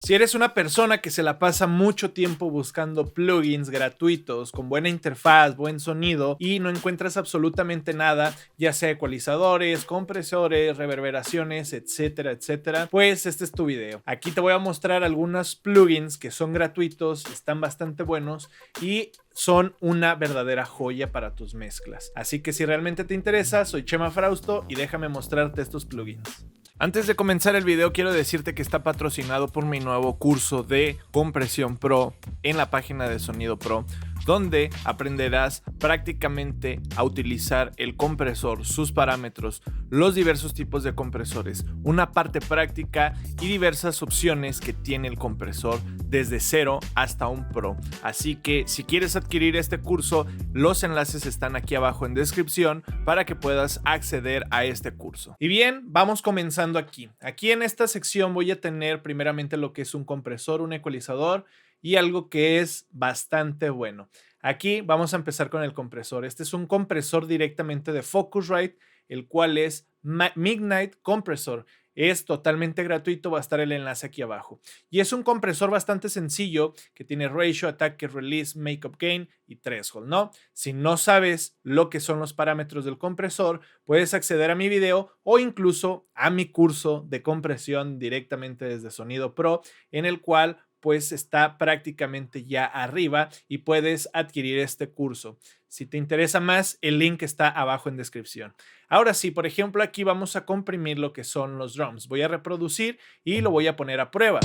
Si eres una persona que se la pasa mucho tiempo buscando plugins gratuitos con buena interfaz, buen sonido y no encuentras absolutamente nada, ya sea ecualizadores, compresores, reverberaciones, etcétera, etcétera, pues este es tu video. Aquí te voy a mostrar algunos plugins que son gratuitos, están bastante buenos y son una verdadera joya para tus mezclas. Así que si realmente te interesa, soy Chema Frausto y déjame mostrarte estos plugins. Antes de comenzar el video quiero decirte que está patrocinado por mi nuevo curso de compresión pro en la página de Sonido Pro, donde aprenderás prácticamente a utilizar el compresor, sus parámetros, los diversos tipos de compresores, una parte práctica y diversas opciones que tiene el compresor desde cero hasta un pro. Así que si quieres adquirir este curso, los enlaces están aquí abajo en descripción para que puedas acceder a este curso. Y bien, vamos comenzando aquí. Aquí en esta sección voy a tener primeramente lo que es un compresor, un ecualizador y algo que es bastante bueno. Aquí vamos a empezar con el compresor. Este es un compresor directamente de Focusrite, el cual es Midnight Compressor. Es totalmente gratuito, va a estar el enlace aquí abajo. Y es un compresor bastante sencillo que tiene ratio, ataque, release, makeup gain y threshold, ¿no? Si no sabes lo que son los parámetros del compresor, puedes acceder a mi video o incluso a mi curso de compresión directamente desde Sonido Pro, en el cual pues está prácticamente ya arriba y puedes adquirir este curso. Si te interesa más, el link está abajo en descripción. Ahora sí, por ejemplo, aquí vamos a comprimir lo que son los drums. Voy a reproducir y lo voy a poner a prueba.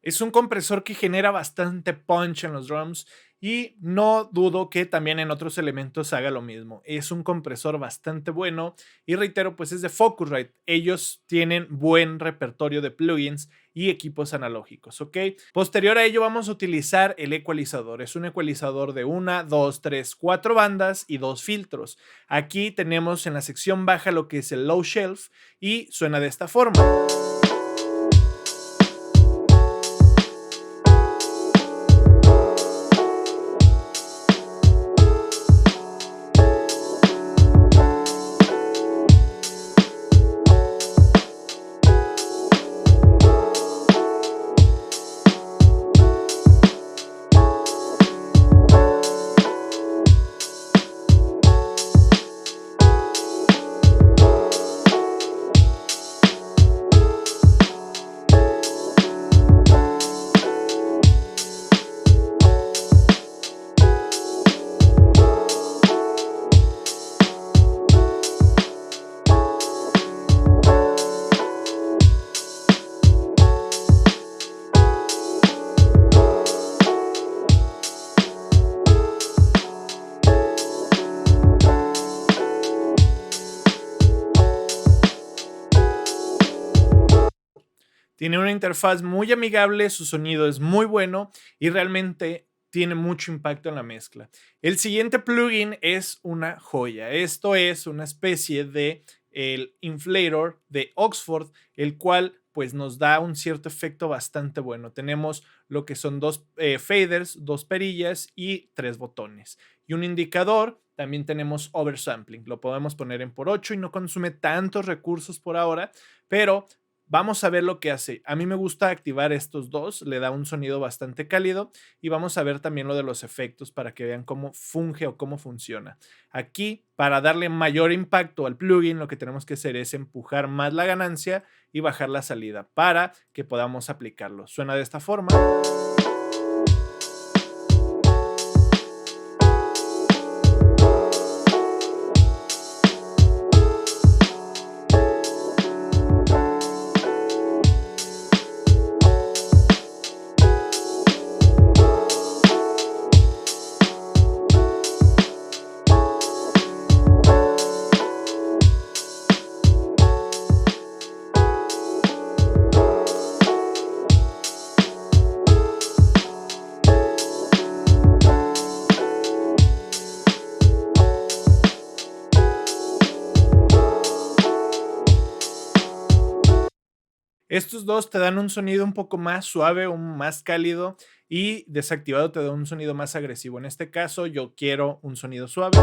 Es un compresor que genera bastante punch en los drums y no dudo que también en otros elementos haga lo mismo. Es un compresor bastante bueno y reitero, pues es de Focusrite. Ellos tienen buen repertorio de plugins y equipos analógicos, ¿ok? Posterior a ello vamos a utilizar el ecualizador. Es un ecualizador de 1, 2, 3, 4 bandas y 2 filtros. Aquí tenemos en la sección baja lo que es el low shelf y suena de esta forma. Tiene una interfaz muy amigable, su sonido es muy bueno y realmente tiene mucho impacto en la mezcla. El siguiente plugin es una joya. Esto es una especie de el inflator de Oxford, el cual pues nos da un cierto efecto bastante bueno. Tenemos lo que son dos faders, dos perillas y 3 botones. Y un indicador, también tenemos oversampling. Lo podemos poner en por 8 y no consume tantos recursos por ahora, pero vamos a ver lo que hace. A mí me gusta activar estos dos, le da un sonido bastante cálido y vamos a ver también lo de los efectos para que vean cómo funge o cómo funciona. Aquí, para darle mayor impacto al plugin, lo que tenemos que hacer es empujar más la ganancia y bajar la salida para que podamos aplicarlo. Suena de esta forma. Estos dos te dan un sonido un poco más suave, un más cálido, y desactivado te da un sonido más agresivo. En este caso yo quiero un sonido suave.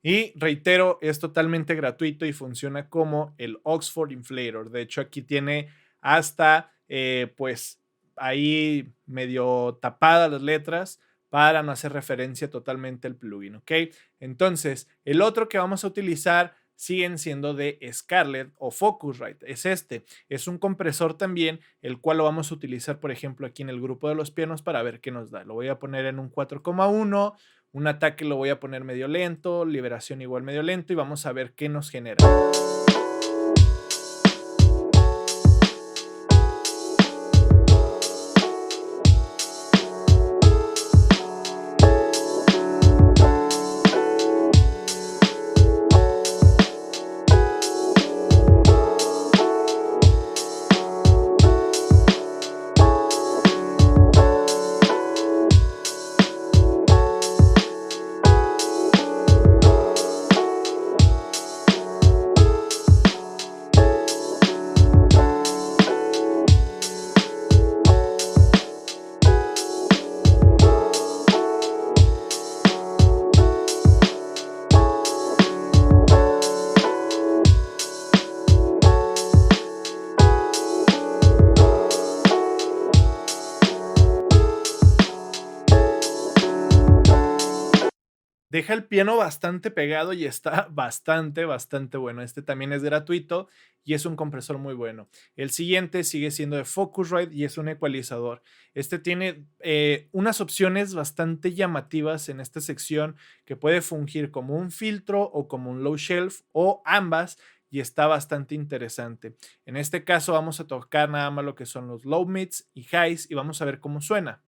Y reitero, es totalmente gratuito y funciona como el Oxford Inflator. De hecho, aquí tiene hasta, pues, ahí medio tapadas las letras para no hacer referencia totalmente al plugin, ¿ok? Entonces, el otro que vamos a utilizar siguen siendo de Scarlett o Focusrite. Es este. Es un compresor también, el cual lo vamos a utilizar, por ejemplo, aquí en el grupo de los pianos para ver qué nos da. Lo voy a poner en un 4,1. Un ataque lo voy a poner medio lento, liberación igual medio lento y vamos a ver qué nos genera. Deja el piano bastante pegado y está bastante bueno. Este también es gratuito y es un compresor muy bueno. El siguiente sigue siendo de Focusrite y es un ecualizador. Este tiene unas opciones bastante llamativas en esta sección que puede fungir como un filtro o como un low shelf o ambas y está bastante interesante. En este caso vamos a tocar nada más lo que son los low mids y highs y vamos a ver cómo suena.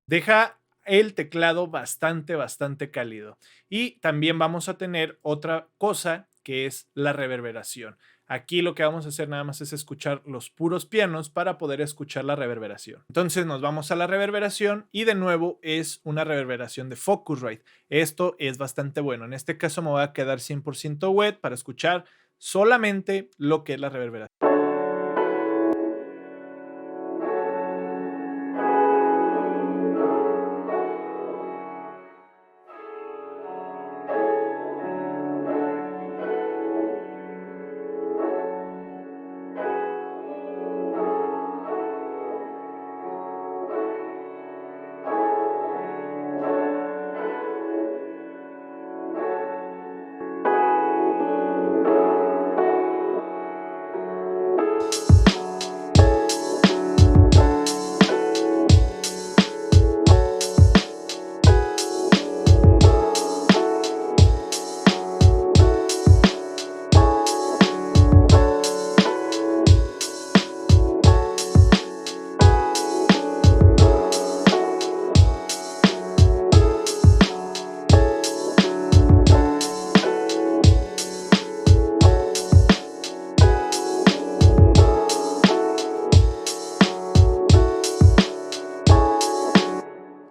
Deja el teclado bastante cálido. Y también vamos a tener otra cosa que es la reverberación. Aquí lo que vamos a hacer nada más es escuchar los puros pianos para poder escuchar la reverberación. Entonces nos vamos a la reverberación y de nuevo es una reverberación de Focusrite. Esto es bastante bueno. En este caso me voy a quedar 100% wet para escuchar solamente lo que es la reverberación.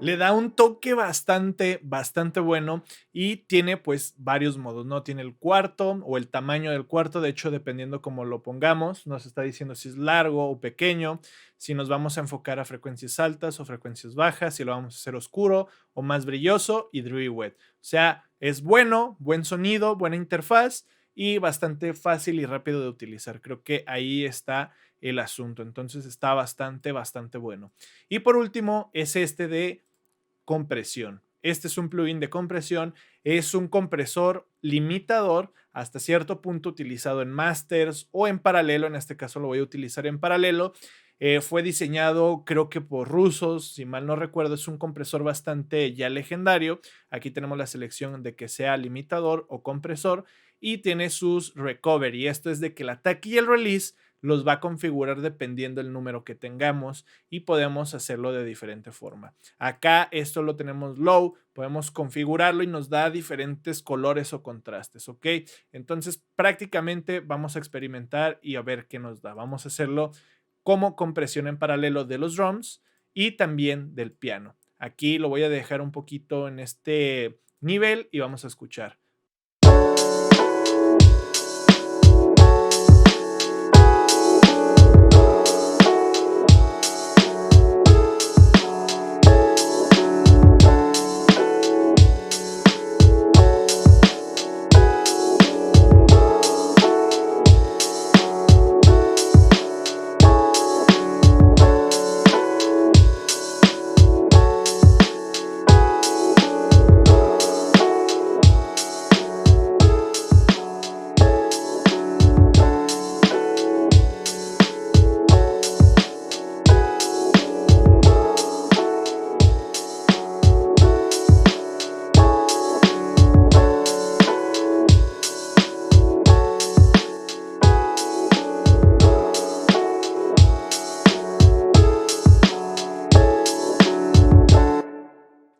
Le da un toque bastante bueno y tiene pues varios modos, ¿no? Tiene el cuarto o el tamaño del cuarto, de hecho dependiendo cómo lo pongamos, nos está diciendo si es largo o pequeño, si nos vamos a enfocar a frecuencias altas o frecuencias bajas, si lo vamos a hacer oscuro o más brilloso y dreary wet. O sea, es bueno, buen sonido, buena interfaz y bastante fácil y rápido de utilizar. Creo que ahí está el asunto, entonces está bastante bueno. Y por último es este de compresión. Este es un plugin de compresión, es un compresor limitador hasta cierto punto utilizado en masters o en paralelo. En este caso lo voy a utilizar en paralelo. Fue diseñado creo que por rusos, si mal no recuerdo. Es un compresor bastante ya legendario. Aquí tenemos la selección de que sea limitador o compresor y tiene sus recovery. Esto es de que el ataque y el release los va a configurar dependiendo del número que tengamos y podemos hacerlo de diferente forma. Acá esto lo tenemos low, podemos configurarlo y nos da diferentes colores o contrastes, ¿ok? Entonces prácticamente vamos a experimentar y a ver qué nos da. Vamos a hacerlo como compresión en paralelo de los drums y también del piano. Aquí lo voy a dejar un poquito en este nivel y vamos a escuchar.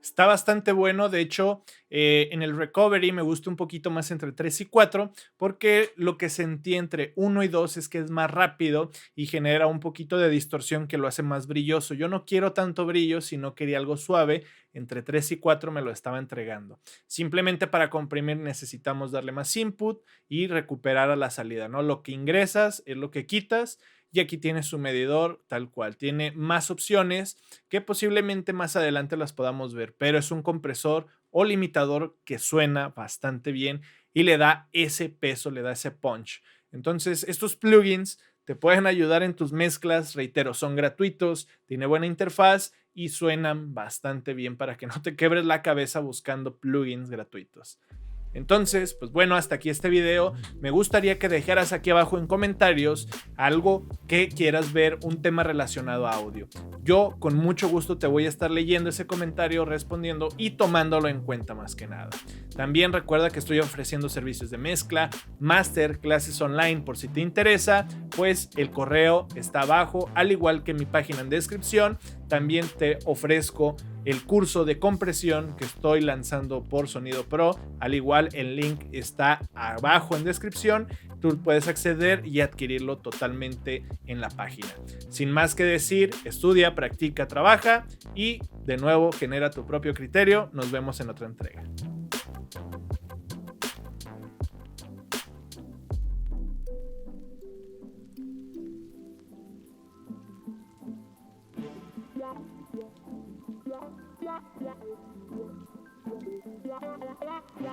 Está bastante bueno. De hecho, en el recovery me gusta un poquito más entre 3 y 4 porque lo que sentí entre 1 y 2 es que es más rápido y genera un poquito de distorsión que lo hace más brilloso. Yo no quiero tanto brillo, sino quería algo suave. Entre 3 y 4 me lo estaba entregando. Simplemente para comprimir necesitamos darle más input y recuperar a la salida, ¿no? Lo que ingresas es lo que quitas. Y aquí tiene su medidor tal cual. Tiene más opciones que posiblemente más adelante las podamos ver, pero es un compresor o limitador que suena bastante bien y le da ese peso, le da ese punch. Entonces, estos plugins te pueden ayudar en tus mezclas. Reitero, son gratuitos, tiene buena interfaz y suenan bastante bien para que no te quebres la cabeza buscando plugins gratuitos. Entonces, pues bueno, hasta aquí este video. Me gustaría que dejaras aquí abajo en comentarios algo que quieras ver, un tema relacionado a audio. Yo con mucho gusto te voy a estar leyendo ese comentario, respondiendo y tomándolo en cuenta más que nada. También recuerda que estoy ofreciendo servicios de mezcla, máster, clases online por si te interesa, pues el correo está abajo, al igual que mi página en descripción. También te ofrezco el curso de compresión que estoy lanzando por Sonido Pro. Al igual, el link está abajo en descripción. Tú puedes acceder y adquirirlo totalmente en la página. Sin más que decir, estudia, practica, trabaja y de nuevo genera tu propio criterio. Nos vemos en otra entrega.